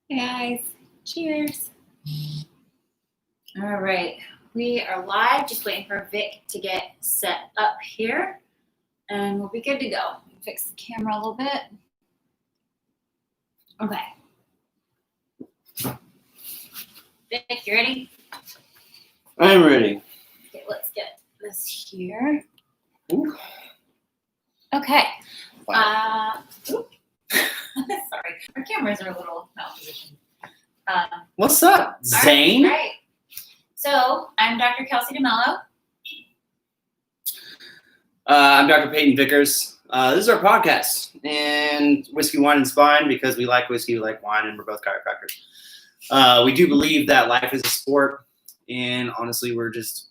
Hey guys, cheers. All right, we are live, just waiting for Vic to get set up here, and we'll be good to go. Fix the camera a little bit. Okay. Vic, you ready? I'm ready. Okay, let's get this here. Ooh. Okay. Wow. Sorry, our cameras are a little malpositioned. What's up, Zane? All right. So I'm Dr. Kelsey DeMello. I'm Dr. Peyton Vickers. This is our podcast, and Whiskey, Wine, and Spine, because we like whiskey, we like wine, and we're both chiropractors. We do believe that life is a sport, and honestly, we're just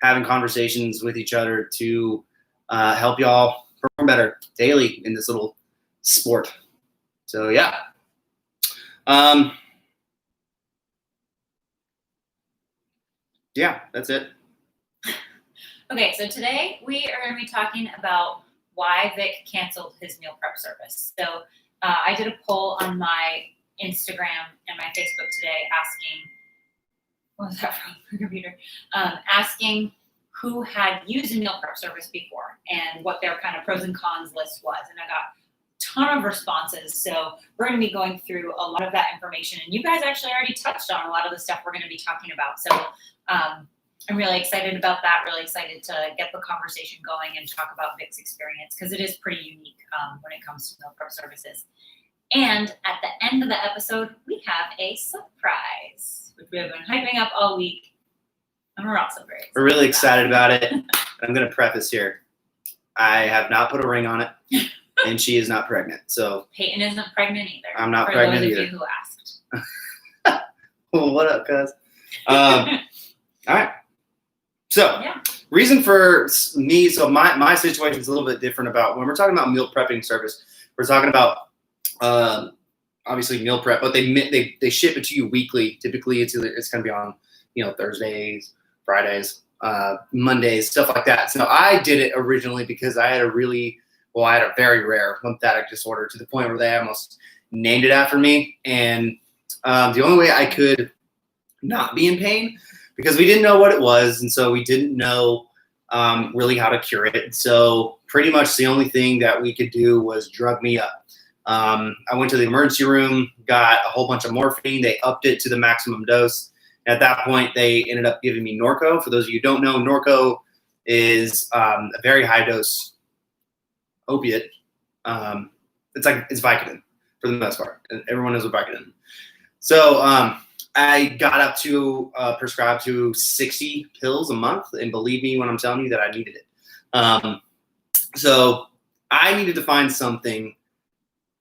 having conversations with each other to help y'all perform better daily in this little sport. So, yeah. Yeah, that's it. Okay, so today we are going to be talking about why Vic canceled his meal prep service. So I did a poll on my Instagram and my Facebook today asking, what was that from my computer? Asking who had used a meal prep service before and what their kind of pros and cons list was. And I got a ton of responses. So we're going to be going through a lot of that information. And you guys actually already touched on a lot of the stuff we're going to be talking about. So I'm really excited about that, really excited to get the conversation going and talk about Vic's experience because it is pretty unique when it comes to meal prep services. And at the end of the episode, we have a surprise, which we have been hyping up all week. And we're also very excited. We're really excited about it. I'm going to preface here. I have not put a ring on it, and she is not pregnant. So Peyton isn't pregnant either. I'm not pregnant either. For those of you who asked. Well, what up, cuz? All right. So, Yeah. Reason for me, so my situation is a little bit different about when we're talking about meal prepping service. We're talking about obviously meal prep, but they ship it to you weekly. Typically, it's going to be on Thursdays, Fridays, Mondays, stuff like that. So I did it originally because I had a very rare lymphatic disorder to the point where they almost named it after me, and the only way I could not be in pain, because we didn't know what it was, and so we didn't know really how to cure it. So pretty much the only thing that we could do was drug me up. I went to the emergency room, got a whole bunch of morphine. They upped it to the maximum dose. At that point, they ended up giving me Norco. For those of you who don't know, Norco is a very high dose opiate. It's Vicodin for the most part. Everyone knows what Vicodin is. So I got up to prescribed to 60 pills a month, and believe me when I'm telling you that I needed it. So I needed to find something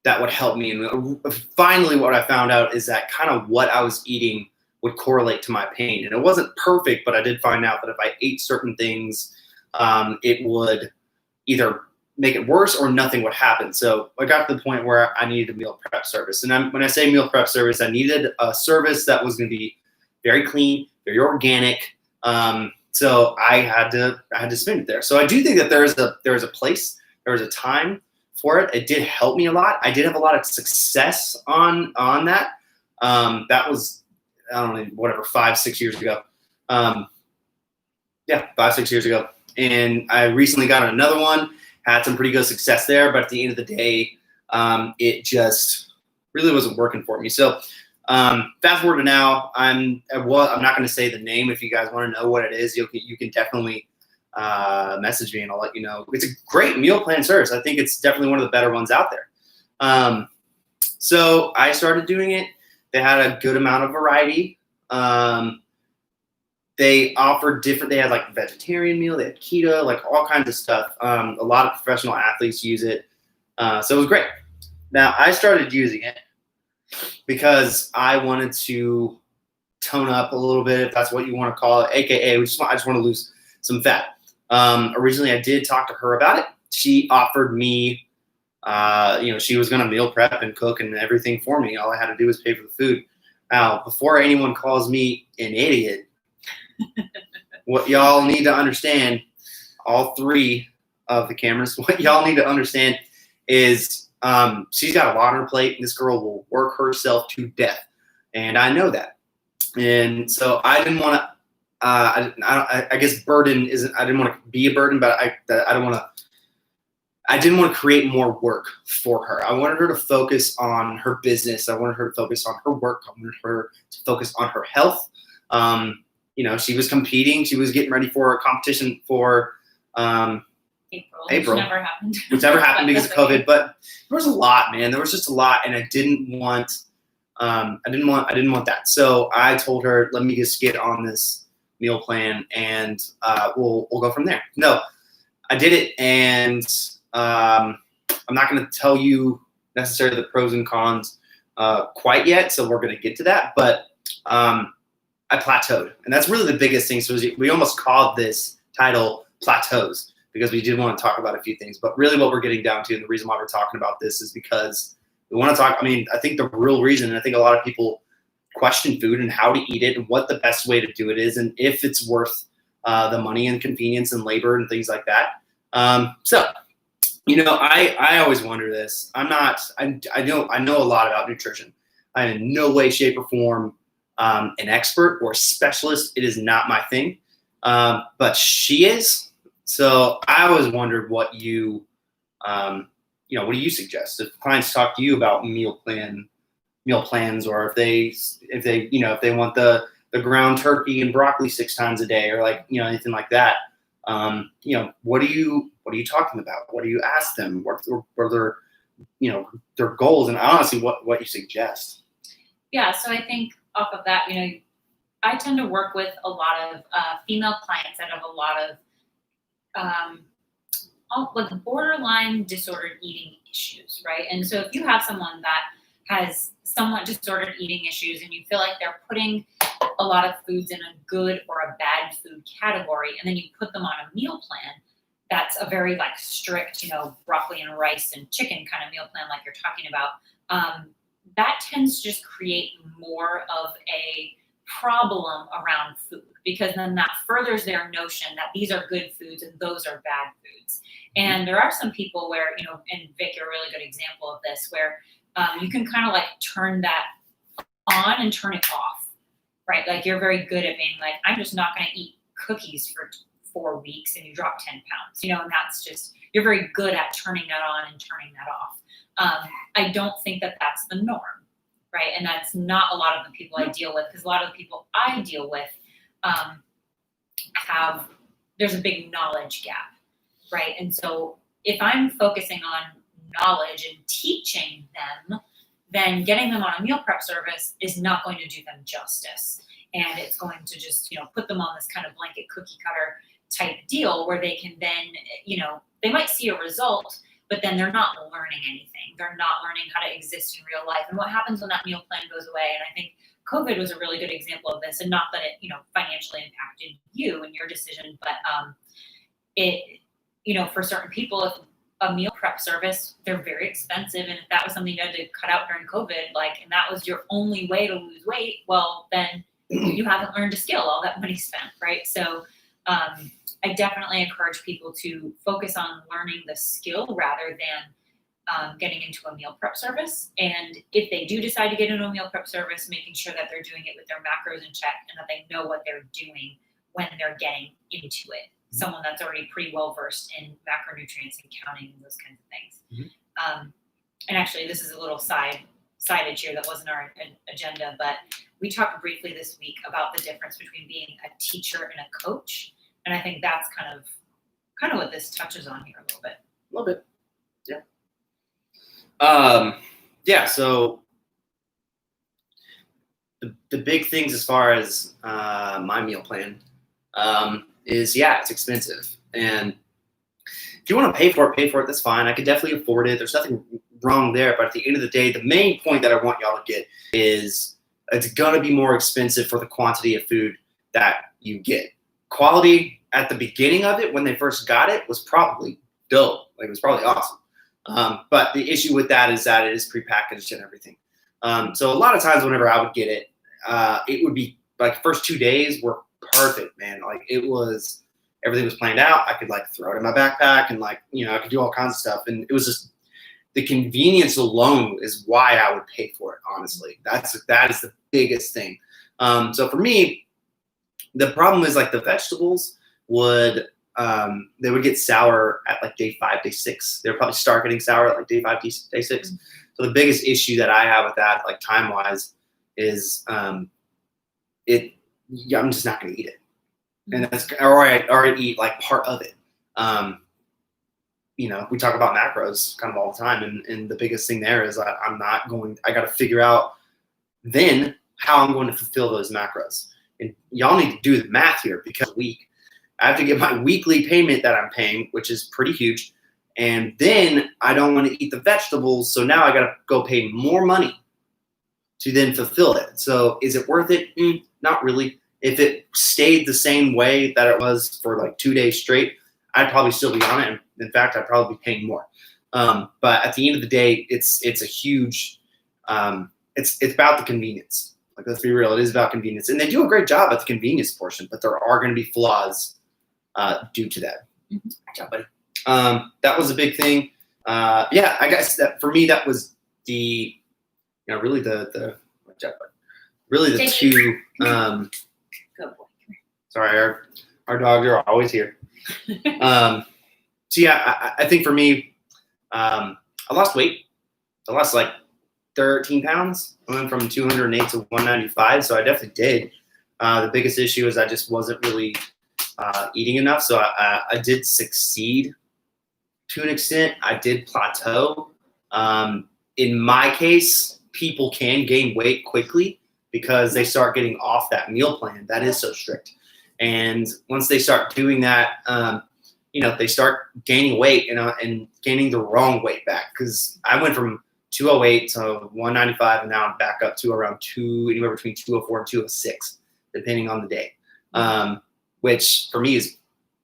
that would help me. And finally what I found out is that kind of what I was eating would correlate to my pain. And it wasn't perfect, but I did find out that if I ate certain things, it would either make it worse or nothing would happen. So I got to the point where I needed a meal prep service. And when I say meal prep service, I needed a service that was going to be very clean, very organic. So I had to spend it there. So I do think that there is a place, there is a time for it. It did help me a lot. I did have a lot of success on that. That was, I don't know, whatever, 5-6 years ago. 5-6 years ago. And I recently got another one. Had some pretty good success there, but at the end of the day, it just really wasn't working for me. So fast forward to now, I'm not going to say the name. If you guys want to know what it is, you can definitely message me and I'll let you know. It's a great meal plan service. I think it's definitely one of the better ones out there. So I started doing it. They had a good amount of variety. They offered they had like vegetarian meal, they had keto, like all kinds of stuff. A lot of professional athletes use it. So it was great. Now I started using it because I wanted to tone up a little bit, if that's what you want to call it, AKA I just want to lose some fat. Originally I did talk to her about it. She offered me, she was going to meal prep and cook and everything for me. All I had to do was pay for the food. Now, before anyone calls me an idiot, what y'all need to understand, all three of the cameras, what y'all need to understand is she's got a lot on her plate. This girl will work herself to death. and I know that. And so I didn't want to. I guess burden isn't. I didn't want to be a burden, but I don't want to. I didn't want to create more work for her. I wanted her to focus on her business. I wanted her to focus on her work. I wanted her to focus on her health. She was competing. She was getting ready for a competition for April. Which never happened because of COVID. But there was a lot, man. There was just a lot, and I didn't want that. So I told her, let me just get on this meal plan, and we'll go from there. No, I did it, and I'm not going to tell you necessarily the pros and cons quite yet. So we're going to get to that, but I plateaued, and that's really the biggest thing. So we almost called this title Plateaus because we did want to talk about a few things, but really what we're getting down to, and the reason why we're talking about this is because we want to talk. I mean, I think the real reason, and I think a lot of people question food and how to eat it and what the best way to do it is, and if it's worth the money and convenience and labor and things like that. I always wonder this. I know a lot about nutrition. I am in no way, shape, or form an expert or a specialist. It is not my thing, but she is. So I always wondered what do you suggest if clients talk to you about meal plans, or if they want the ground turkey and broccoli 6 times a day, or anything like that. What are you talking about? What do you ask them? What are their goals, and honestly, what you suggest? Yeah. So I think off of that, I tend to work with a lot of female clients that have a lot of borderline disordered eating issues, right? And so if you have someone that has somewhat disordered eating issues and you feel like they're putting a lot of foods in a good or a bad food category, and then you put them on a meal plan that's a very strict, broccoli and rice and chicken kind of meal plan like you're talking about, that tends to just create more of a problem around food, because then that furthers their notion that these are good foods and those are bad foods. And there are some people where, and Vick, you're a really good example of this, where you can kind of turn that on and turn it off, right? You're very good at being I'm just not going to eat cookies for 4 weeks, and you drop 10 pounds, and that's just, you're very good at turning that on and turning that off. I don't think that that's the norm, right? And that's not a lot of the people I deal with, because a lot of the people I deal with there's a big knowledge gap, right? And so if I'm focusing on knowledge and teaching them, then getting them on a meal prep service is not going to do them justice. And it's going to just, put them on this kind of blanket cookie cutter type deal where they can then, they might see a result, but then they're not learning anything. They're not learning how to exist in real life. And what happens when that meal plan goes away? And I think COVID was a really good example of this, and not that it, financially impacted you and your decision, but it, for certain people, if a meal prep service, they're very expensive. And if that was something you had to cut out during COVID, and that was your only way to lose weight, well, then you haven't learned a skill, all that money spent, right? So I definitely encourage people to focus on learning the skill rather than getting into a meal prep service. And if they do decide to get into a meal prep service, making sure that they're doing it with their macros in check and that they know what they're doing when they're getting into it. Someone that's already pretty well versed in macronutrients and counting and those kinds of things. Mm-hmm. And actually, this is a little sided here that wasn't our agenda, but we talked briefly this week about the difference between being a teacher and a coach. And I think that's kind of what this touches on here a little bit. A little bit, yeah. So the big things as far as my meal plan is, it's expensive. And if you want to pay for it, that's fine. I could definitely afford it. There's nothing wrong there. But at the end of the day, the main point that I want y'all to get is it's going to be more expensive for the quantity of food that you get. Quality at the beginning of it, when they first got it, was probably dope. It was probably awesome. But the issue with that is that it is prepackaged and everything. So a lot of times whenever I would get it, it would be first 2 days were perfect, man. Everything was planned out. I could throw it in my backpack and I could do all kinds of stuff. And it was just, the convenience alone is why I would pay for it. Honestly, that is the biggest thing. So for me, the problem is like the vegetables would they would get sour at like day 5, day 6. They'll probably start getting sour at like day 5, day 6. Mm-hmm. So the biggest issue that I have with that, like time wise, is I'm just not going to eat it, and that's or I eat like part of it. We talk about macros kind of all the time, and the biggest thing there is I got to figure out then how I'm going to fulfill those macros. And y'all need to do the math here, because I have to get my weekly payment that I'm paying, which is pretty huge. And then I don't want to eat the vegetables. So now I got to go pay more money to then fulfill it. So is it worth it? Not really. If it stayed the same way that it was for like 2 days straight, I'd probably still be on it. In fact, I'd probably be paying more. But at the end of the day, it's a huge, it's about the convenience. Like, let's be real, it is about convenience. And they do a great job at the convenience portion, but there are going to be flaws due to that. Mm-hmm. Good job, buddy. That was a big thing. I guess that for me, that was the, really the two. Good boy. Sorry, our dogs are always here. I think for me, I lost weight. I lost like 13 pounds. I went from 208 to 195. So I definitely did. The biggest issue is I just wasn't really eating enough. So I did succeed to an extent. I did plateau. In my case, people can gain weight quickly because they start getting off that meal plan. That is so strict. And once they start doing that, they start gaining weight and gaining the wrong weight back. Because I went from 208 to 195, and now I'm back up to around anywhere between 204 and 206, depending on the day. Which for me is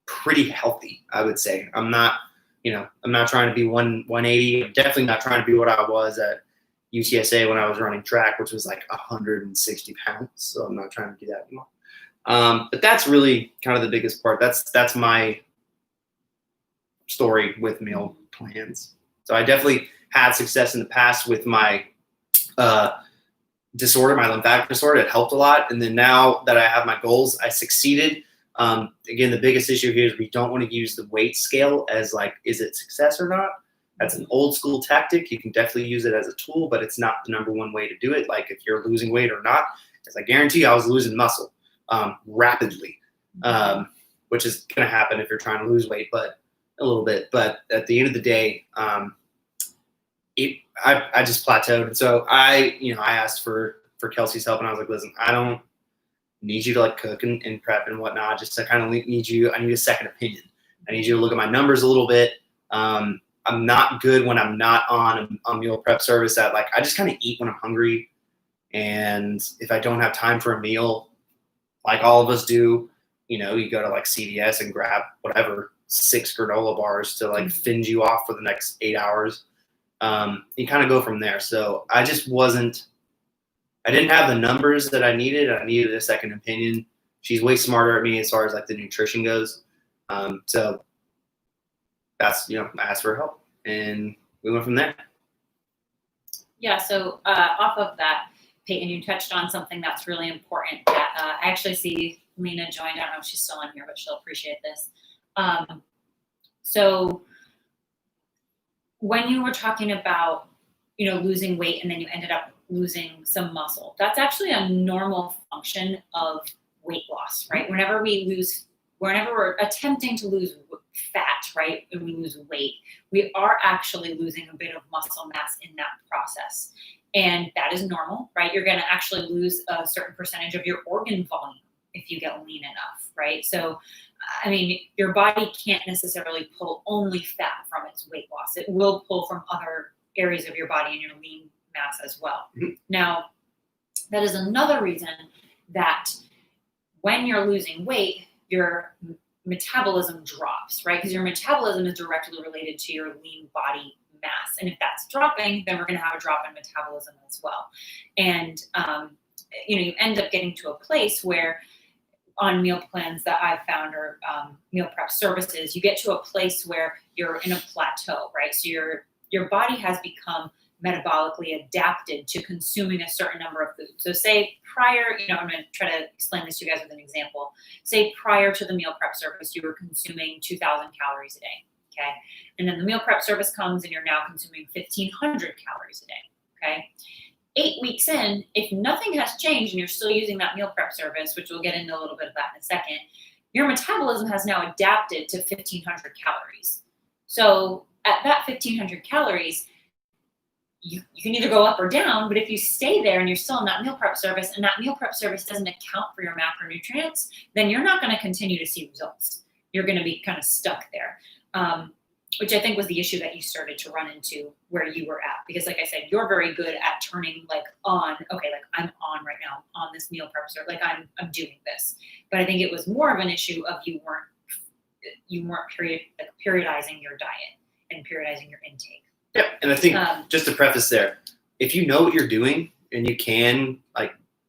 pretty healthy, I would say. I'm not trying to be 180. I'm definitely not trying to be what I was at UTSA when I was running track, which was like 160 pounds. So I'm not trying to do that anymore. But that's really kind of the biggest part. That's my story with meal plans. So I definitely had success in the past with my disorder, my lymphatic disorder. It helped a lot. And then now that I have my goals, I succeeded. Again, the biggest issue here is we don't want to use the weight scale as like, is it success or not? That's an old school tactic. You can definitely use it as a tool, but it's not the number one way to do it. Like if you're losing weight or not, because I guarantee you I was losing muscle rapidly, which is going to happen if you're trying to lose weight, but a little bit. But at the end of the day, I just plateaued. And so I asked for Kelsey's help, and I was like, listen, I don't need you to like cook and prep and whatnot. Just to kind of I need a second opinion. I need you to look at my numbers a little bit. I'm not good when I'm not on a meal prep service that like, I just kind of eat when I'm hungry. And if I don't have time for a meal, like all of us do, you go to like CVS and grab whatever 6 granola bars to like fend you off for the next 8 hours. You kind of go from there. So I didn't have the numbers that I needed. I needed a second opinion. She's way smarter at me as far as like the nutrition goes. So that's, I asked for help and we went from there. Yeah. So off of that, Peyton, you touched on something that's really important that I actually see Lena joined. I don't know if she's still on here, but she'll appreciate this. So when you were talking about, losing weight and then you ended up losing some muscle, that's actually a normal function of weight loss, right? Whenever we're attempting to lose fat, right, and we lose weight, we are actually losing a bit of muscle mass in that process. And that is normal, right? You're going to actually lose a certain percentage of your organ volume if you get lean enough, right? So, I mean, your body can't necessarily pull only fat from its weight loss. It will pull from other areas of your body and your lean mass as well. Mm-hmm. Now, that is another reason that when you're losing weight, your metabolism drops, right? Because your metabolism is directly related to your lean body mass. And if that's dropping, then we're going to have a drop in metabolism as well. And, you end up getting to a place where on meal plans that I've found or meal prep services, you get to a place where you're in a plateau, right? So your body has become metabolically adapted to consuming a certain number of foods. So say prior, I'm going to try to explain this to you guys with an example. Say prior to the meal prep service, you were consuming 2,000 calories a day. Okay. And then the meal prep service comes and you're now consuming 1,500 calories a day. Okay. 8 weeks in, if nothing has changed and you're still using that meal prep service, which we'll get into a little bit of that in a second, your metabolism has now adapted to 1,500 calories. So at that 1,500 calories, you can either go up or down, but if you stay there and you're still in that meal prep service and that meal prep service doesn't account for your macronutrients, then you're not going to continue to see results. You're going to be kind of stuck there, which I think was the issue that you started to run into where you were at. Because like I said, you're very good at turning on, okay, I'm on right now on this meal prep service, I'm doing this. But I think it was more of an issue of you weren't periodizing your diet and periodizing your intake. Yeah, and I think just to preface there, if you know what you're doing and you can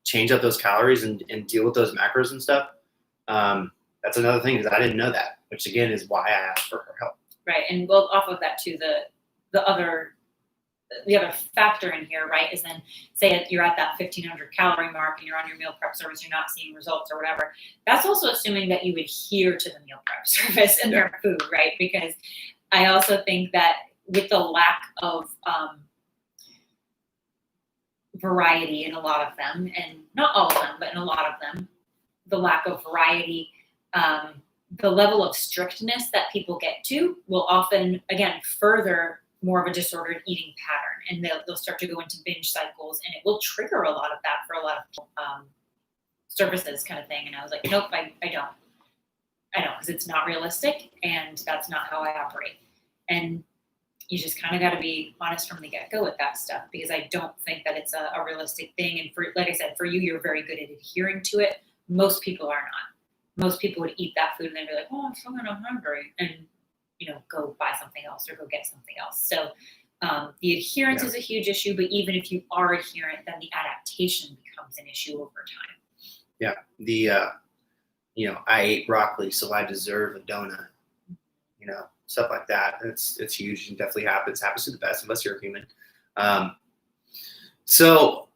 change up those calories and deal with those macros and stuff, that's another thing is I didn't know that, which again is why I asked for her help. Right, and well, off of that too, the other factor in here, right, is then say you're at that 1,500 calorie mark and you're on your meal prep service, you're not seeing results or whatever. That's also assuming that you adhere to the meal prep service and their food, right? Because I also think that with the lack of variety in a lot of them, and not all of them, but in a lot of them, the lack of variety, the level of strictness that people get to will often, again, further more of a disordered eating pattern, and they'll start to go into binge cycles, and it will trigger a lot of that for a lot of services kind of thing. And I was like, nope, I don't, because it's not realistic, and that's not how I operate. And you just kind of got to be honest from the get-go with that stuff, because I don't think that it's a realistic thing. And for, like I said, for you, you're very good at adhering to it. Most people are not. Most people would eat that food and they'd be like, oh, I'm so hungry, and go buy something else or go get something else. So the adherence is a huge issue, but even if you are adherent, then the adaptation becomes an issue over time. Yeah. I ate broccoli, so I deserve a donut. Stuff like that. It's huge and definitely happens to the best of us. You're a human. So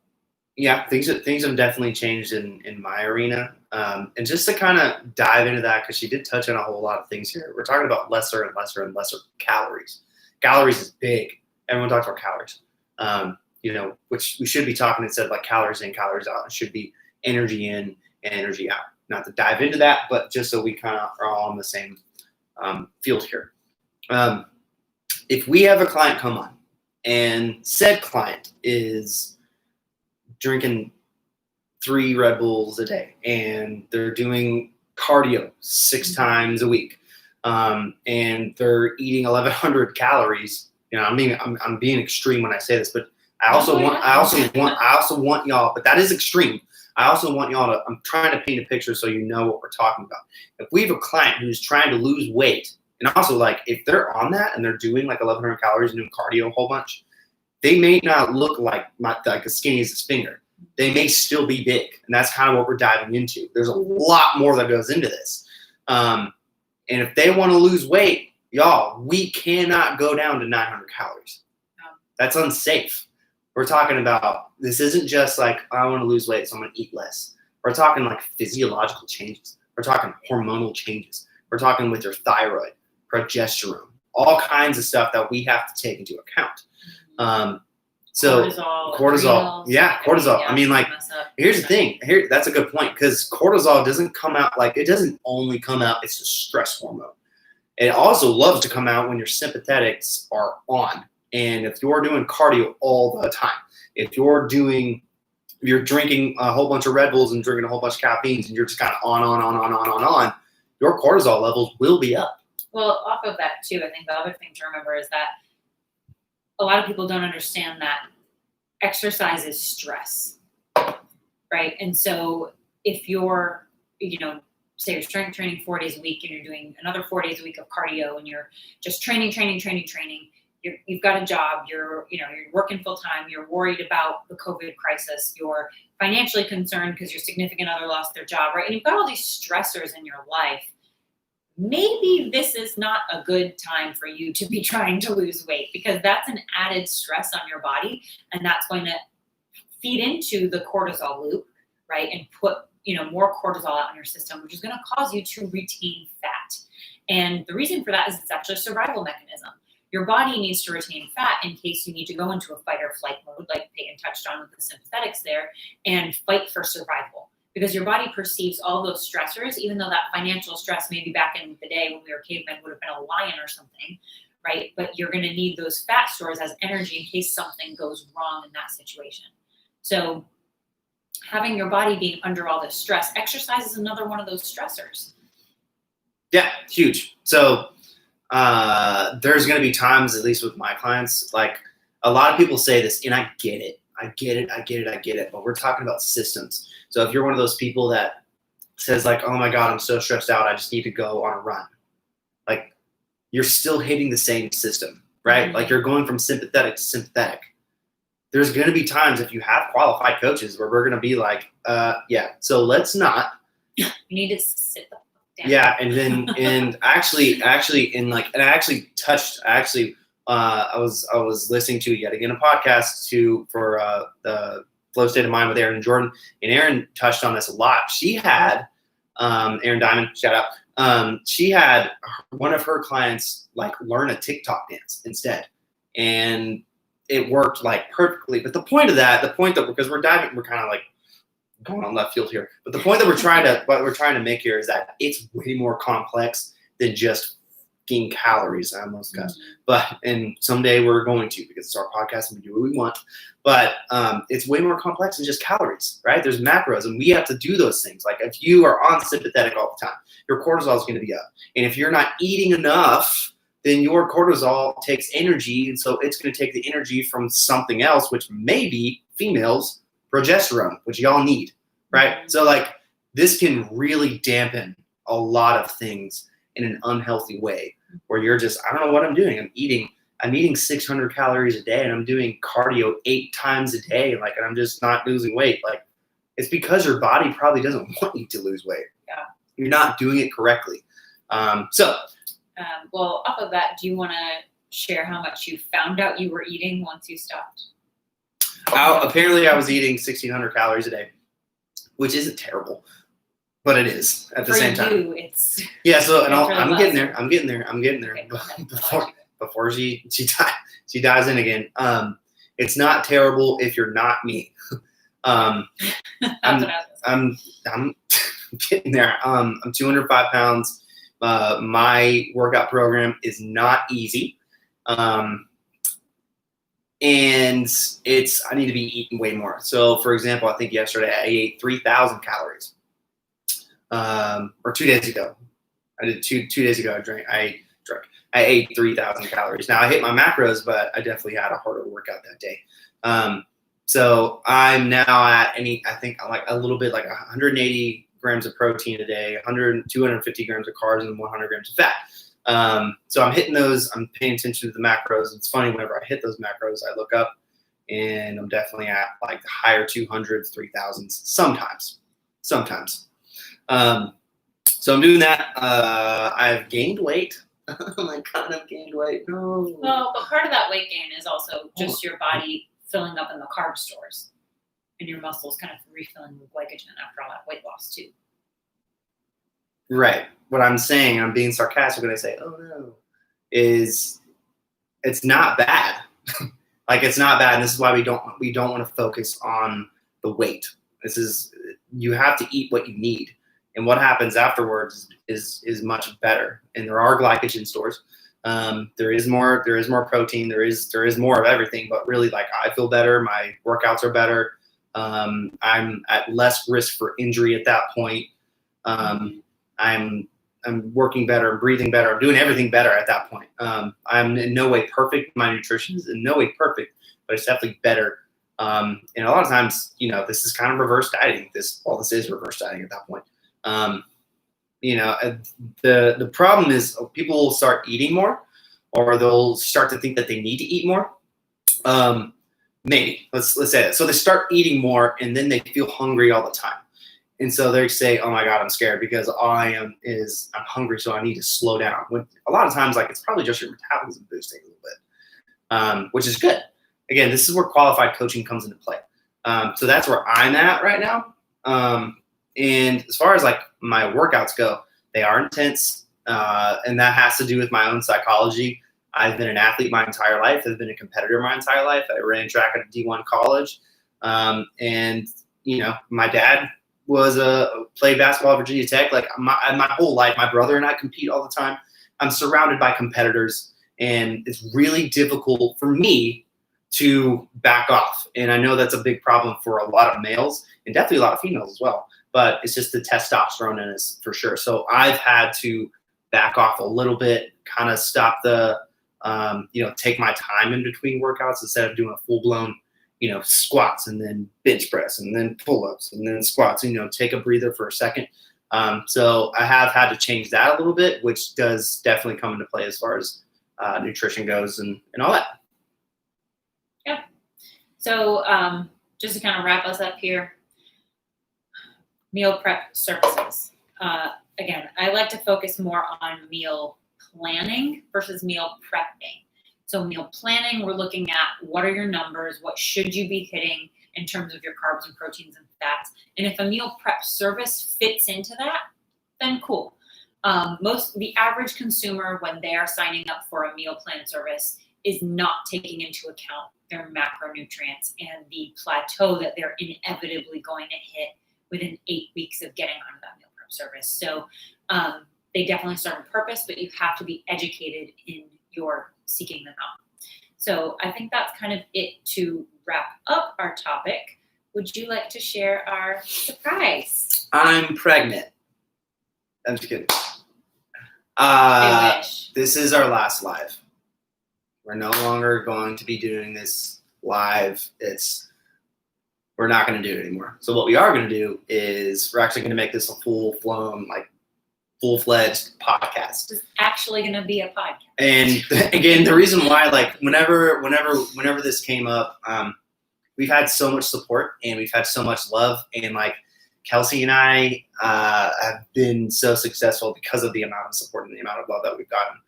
yeah, things have definitely changed in my arena. And just to kind of dive into that, because she did touch on a whole lot of things here. We're talking about lesser and lesser and lesser calories. Calories is big. Everyone talks about calories. Which we should be talking instead of calories in, calories out. It should be energy in and energy out. Not to dive into that, but just so we kind of are all on the same field here. If we have a client come on and said client is drinking 3 Red Bulls a day and they're doing cardio 6 times a week, and they're eating 1,100 calories, I'm being extreme when I say this, but I also want y'all, but that is extreme. I also want y'all to, I'm trying to paint a picture so you know what we're talking about. If we have a client who's trying to lose weight, and also if they're on that and they're doing 1,100 calories and doing cardio a whole bunch, they may not look like as skinny as his finger. They may still be big, and that's kind of what we're diving into. There's a lot more that goes into this. And if they want to lose weight, y'all, we cannot go down to 900 calories. No. That's unsafe. We're talking about, this isn't just I want to lose weight, so I'm going to eat less. We're talking physiological changes. We're talking hormonal changes. We're talking with your thyroid, progesterone, all kinds of stuff that we have to take into account. Cortisol. Yeah, cortisol. Yeah, here's the thing. That's a good point, because cortisol doesn't come out it doesn't only come out, it's a stress hormone. It also loves to come out when your sympathetics are on. And if you're doing cardio all the time, if you're drinking a whole bunch of Red Bulls and drinking a whole bunch of caffeines and you're just kind of on, your cortisol levels will be up. Well, off of that too, I think the other thing to remember is that a lot of people don't understand that exercise is stress, right? And so if you're, say you're strength training 4 days a week and you're doing another 4 days a week of cardio and you're just training, you've got a job, you're working full time, you're worried about the COVID crisis, you're financially concerned because your significant other lost their job, right? And you've got all these stressors in your life. maybe this is not a good time for you to be trying to lose weight, because that's an added stress on your body, and that's going to feed into the cortisol loop, right? And put, more cortisol out in your system, which is going to cause you to retain fat. And the reason for that is it's actually a survival mechanism. Your body needs to retain fat in case you need to go into a fight or flight mode, like Peyton touched on with the sympathetics there, and fight for survival. Because your body perceives all those stressors, even though that financial stress maybe back in the day when we were cavemen would have been a lion or something, right? But you're going to need those fat stores as energy in case something goes wrong in that situation. So having your body being under all this stress, exercise is another one of those stressors. Yeah, huge. So there's going to be times, at least with my clients, like a lot of people say this, and I get it. But we're talking about systems. So if you're one of those people that says like, oh my God, I'm so stressed out, I just need to go on a run. Like, you're still hitting the same system, right? Mm-hmm. Like, you're going from sympathetic to sympathetic. There's going to be times, if you have qualified coaches, where we're going to be like, yeah, so let's not. You need to sit the fuck down. Yeah. And then, I was listening to yet again a podcast for the Flow State of Mind with Aaron and Jordan, and Aaron touched on this a lot. She had Aaron Diamond, shout out. She had one of her clients like learn a TikTok dance instead, and it worked like perfectly. But the point that because we're kind of like going on left field here, but the point that we're trying to make here is that it's way more complex than just calories. I almost cussed, and someday we're going to, because it's our podcast and we do what we want. But it's way more complex than just calories, right? There's macros, and we have to do those things. Like, if you are on sympathetic all the time, your cortisol is going to be up, and if you're not eating enough, then your cortisol takes energy, and so it's going to take the energy from something else, which may be females' progesterone, which y'all need, right? So like, this can really dampen a lot of things in an unhealthy way, where you're just, I don't know what I'm doing. I'm eating 600 calories a day, and I'm doing cardio 8 times a day. Like, and I'm just not losing weight. Like, it's because your body probably doesn't want you to lose weight. Yeah. You're not doing it correctly. Well, off of that, do you want to share how much you found out you were eating once you stopped? Apparently I was eating 1,600 calories a day, which isn't terrible. But it is at the same time. For you, it's So, and I'm getting there. Okay, Before she dives in again. It's not terrible if you're not me. I'm getting there. I'm 205 pounds. My workout program is not easy. And I need to be eating way more. So, for example, I think yesterday I ate 3,000 calories. Or 2 days ago, I did two days ago. I ate 3,000 calories. Now I hit my macros, but I definitely had a harder workout that day. So I'm now at I think I'm like a little bit like 180 grams of protein a day, 250 grams of carbs, and 100 grams of fat. So I'm hitting those. I'm paying attention to the macros. It's funny, whenever I hit those macros, I look up and I'm definitely at like the higher 200s, 3,000s, sometimes. So I'm doing that. I've gained weight. Oh my God, I've gained weight. No. Well, but part of that weight gain is also just your body filling up in the carb stores, and your muscles kind of refilling with glycogen after all that weight loss too. Right. What I'm saying, I'm being sarcastic when I say, oh no, is it's not bad. Like, it's not bad. And this is why we don't want to focus on the weight. You have to eat what you need. And what happens afterwards is much better. And there are glycogen stores. There is more protein. There is more of everything. But really, like, I feel better. My workouts are better. I'm at less risk for injury at that point. I'm working better. I'm breathing better. I'm doing everything better at that point. I'm in no way perfect. My nutrition is in no way perfect, but it's definitely better. And a lot of times, this is kind of reverse dieting. This is reverse dieting at that point. The problem is people will start eating more, or they'll start to think that they need to eat more. Maybe let's say that. So they start eating more, and then they feel hungry all the time. And so they say, oh my God, I'm scared because all I am is I'm hungry, so I need to slow down. When a lot of times, like, it's probably just your metabolism boosting a little bit, which is good. Again, this is where qualified coaching comes into play. So that's where I'm at right now. And as far as like my workouts go, they are intense. And that has to do with my own psychology. I've been an athlete my entire life. I've been a competitor my entire life. I ran track at a D1 college. And, you know, my dad played basketball at Virginia Tech. Like my whole life, my brother and I compete all the time. I'm surrounded by competitors, and it's really difficult for me to back off. And I know that's a big problem for a lot of males and definitely a lot of females as well. But it's just the testosterone in us for sure. So I've had to back off a little bit, kind of stop the, take my time in between workouts instead of doing a full-blown, squats and then bench press and then pull-ups and then squats, take a breather for a second. So I have had to change that a little bit, which does definitely come into play as far as nutrition goes and all that. Yeah. So just to kind of wrap us up here, meal prep services. Again, I like to focus more on meal planning versus meal prepping. So meal planning, we're looking at what are your numbers, what should you be hitting in terms of your carbs and proteins and fats. And if a meal prep service fits into that, then cool. The average consumer, when they are signing up for a meal plan service, is not taking into account their macronutrients and the plateau that they're inevitably going to hit within 8 weeks of getting onto that meal prep service. So they definitely serve a purpose, but you have to be educated in your seeking them out. So I think that's kind of it to wrap up our topic. Would you like to share our surprise? I'm pregnant. I'm just kidding. I wish. This is our last live. We're no longer going to be doing this live. We're not going to do it anymore. So what we are going to do is we're actually going to make this a full-fledged podcast. It's actually going to be a podcast. And again, the reason why, like, whenever this came up, we've had so much support and we've had so much love, and like Kelsey and I have been so successful because of the amount of support and the amount of love that we've gotten.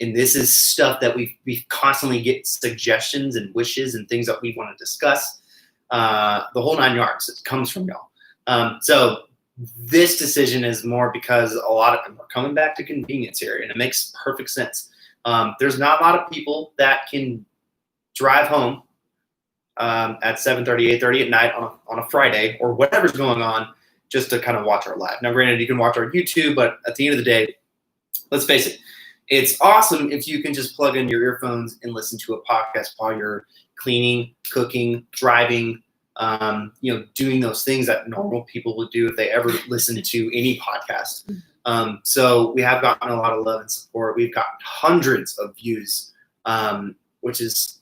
And this is stuff that we constantly get suggestions and wishes and things that we want to discuss. The whole 9 yards, it comes from y'all. So this decision is more because a lot of them are coming back to convenience here, and it makes perfect sense. There's not a lot of people that can drive home at 7:30, 8:30 at night on a Friday or whatever's going on just to kind of watch our live. Now, granted, you can watch our YouTube, but at the end of the day, let's face it, it's awesome if you can just plug in your earphones and listen to a podcast while you're cleaning, cooking, driving, doing those things that normal people would do if they ever listen to any podcast. So we have gotten a lot of love and support. We've gotten hundreds of views, which is,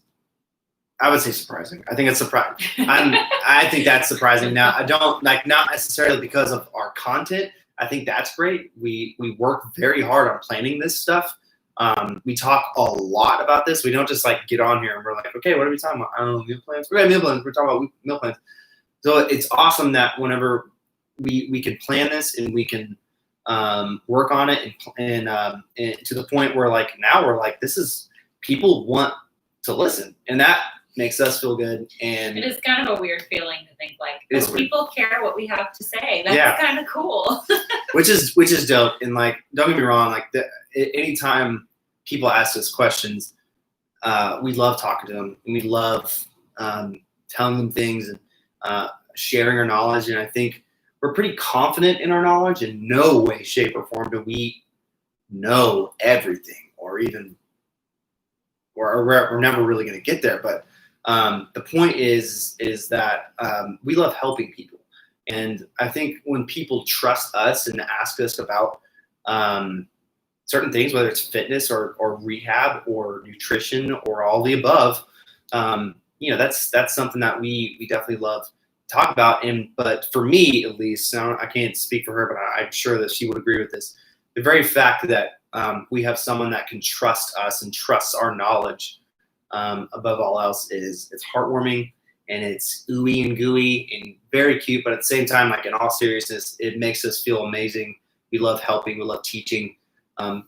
I would say, surprising. I think it's surprising. I think that's surprising. Now, I don't not necessarily because of our content. I think that's great. We work very hard on planning this stuff. We talk a lot about this. We don't just like get on here and we're like, okay, what are we talking about? I don't know, meal plans. We're meal plans. We're talking about meal plans. So it's awesome that whenever we can plan this and we can work on it and to the point where like now we're like, this is, people want to listen, and that makes us feel good. And it is kind of a weird feeling to think like, people care what we have to say. That's kind of cool. which is dope. And like, don't get me wrong, like anytime people ask us questions, we love talking to them, and we love telling them things and sharing our knowledge. And I think we're pretty confident in our knowledge. In no way, shape, or form do we know everything, or even, or we're never really going to get there. But the point is that we love helping people. And I think when people trust us and ask us about certain things, whether it's fitness or rehab or nutrition or all the above, that's something that we definitely love to talk about. But for me, at least, I can't speak for her, but I'm sure that she would agree with this. The very fact that we have someone that can trust us and trusts our knowledge above all else it's heartwarming, and it's ooey and gooey and very cute, but at the same time, like in all seriousness, it makes us feel amazing. We love helping. We love teaching.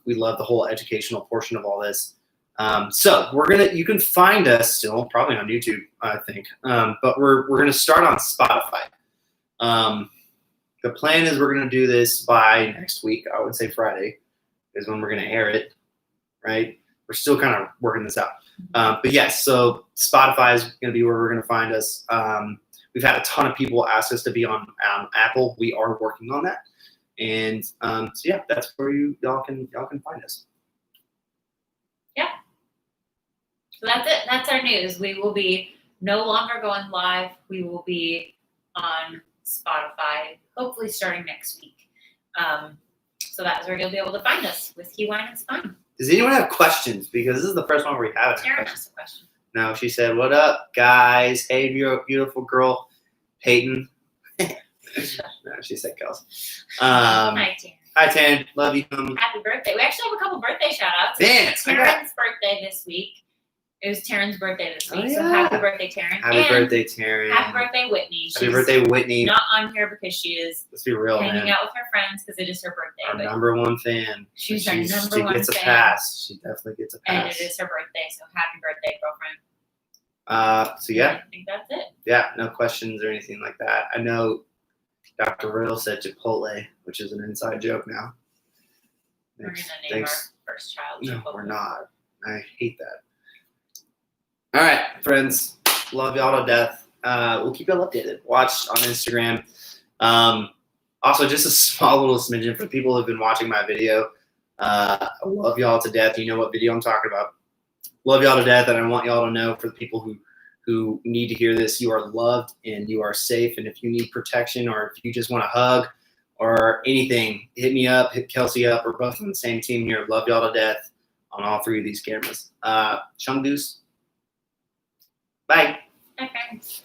We love the whole educational portion of all this. So you can find us still probably on YouTube, I think, but we're gonna start on Spotify. The plan is we're gonna do this by next week. I would say Friday is when we're gonna air it, right? We're still kind of working this out. But yes, so Spotify is going to be where we're going to find us. We've had a ton of people ask us to be on Apple. We are working on that, and so yeah, that's where y'all can find us. Yeah. So that's it. That's our news. We will be no longer going live. We will be on Spotify, hopefully starting next week. So that's where you'll be able to find us with Key Wine and Spine. Does anyone have questions? Because this is the first one we haven't. Taryn has a question. No, she said, "What up, guys? Hey, beautiful girl, Peyton." No, she said, "Kels." Hi, Taryn. Hi, Taryn. Love you. Happy birthday. We actually have a couple birthday shout outs. Dance. Taryn's birthday this week. It was Taryn's birthday this week. Oh, So yeah. happy birthday, Taryn. Happy birthday, Taryn. Happy birthday, Whitney. Happy birthday, Whitney. Not on here because she is Let's be real, hanging man. out with her friends because it is her birthday. Our but number one fan. she's our number she one gets a fan. pass. She definitely gets a And pass. it is her birthday, so happy birthday, girlfriend. So yeah. I think that's it. Yeah, no questions or anything like that. I know Dr. Riddle said Chipotle, which is an inside joke now. We're going to name our first child No, Chipotle. we're not. I hate that. All right, friends. Love y'all to death. We'll keep y'all updated. Watch on Instagram. Also, just a small little smidgen for people who've been watching my video. I love y'all to death. You know what video I'm talking about. Love y'all to death, and I want y'all to know, for the people who need to hear this, you are loved and you are safe. And if you need protection, or if you just want a hug or anything, hit me up, hit Kelsey up. We're both on the same team here. Love y'all to death on all three of these cameras. Chung Deuce. Bye. Bye, friends.